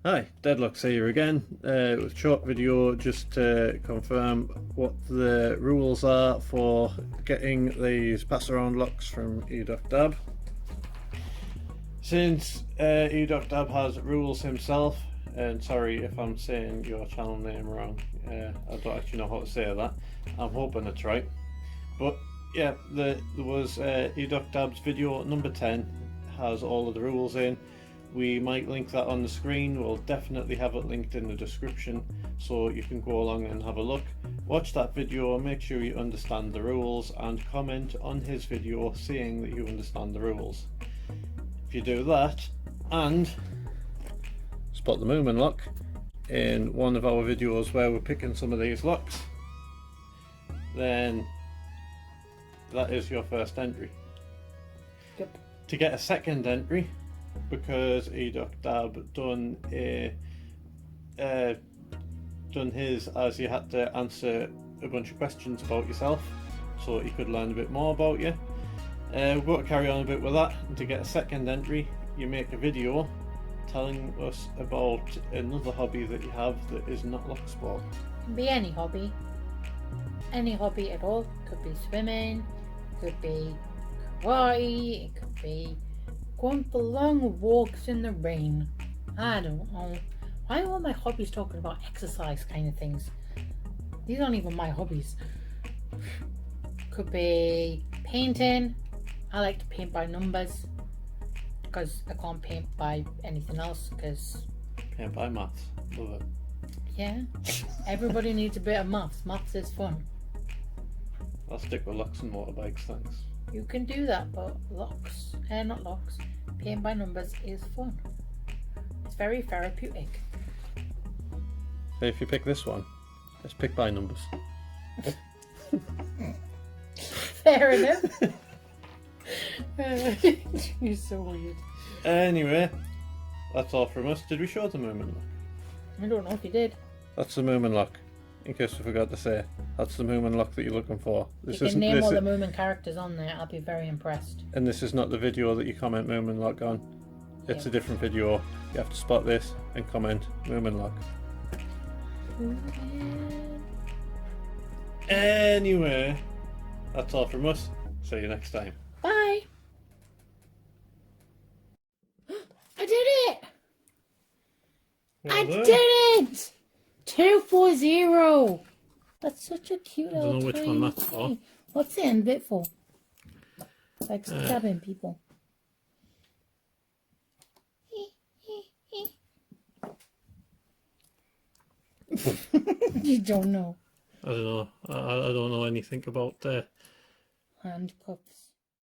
Hi, Deadlock's here again with a short video just to confirm what the rules are for getting these pass around locks from Edoc Dab. Since Edoc Dab has rules himself, and sorry if I'm saying your channel name wrong, I don't actually know how to say that. I'm hoping it's right. But yeah, there was Edoc Dab's video number 10 has all of the rules in. We might link that on the screen. We'll definitely have it linked in the description so you can go along and have a look. Watch that video, make sure you understand the rules, and comment on his video saying that you understand the rules. If you do that and spot the Moomin lock in one of our videos where we're picking some of these locks, then that is your first entry. Yep. To get a second entry, because Edoc Dab done his as you had to answer a bunch of questions about yourself, so he could learn a bit more about you. We've got to carry on a bit with that, and to get a second entry, you make a video telling us about another hobby that you have that is not lock sport. It can be any hobby at all. Could be swimming, could be karate, it could be going for long walks in the rain. I don't know. Why are all my hobbies talking about exercise kind of things? These aren't even my hobbies. Could be painting. I like to paint by numbers because I can't paint by anything else because... Paint by maths. Love it. Yeah. Everybody needs a bit of maths. Maths is fun. I'll stick with locks and motorbikes, thanks. You can do that, but not locks. Paint by numbers is fun. It's very therapeutic. Hey, if you pick this one, let's pick by numbers. Fair enough. You're so weird. Anyway, that's all from us. Did we show the Moomin lock? I don't know if you did. That's the Moomin lock. In case we forgot to say, that's the Moomin lock that you're looking for. You can name all the Moomin characters on there. I'll be very impressed. And this is not the video that you comment Moomin lock on. It's a different video. You have to spot this and comment Moomin lock. Anyway, that's all from us. See you next time. Bye. I did it! Well I done. did it! 240. That's such a cute little I don't know which one tiny that's for. thing. What's the end bit for? Like stabbing people. You don't know. I don't know. I don't know anything about Handcuffs.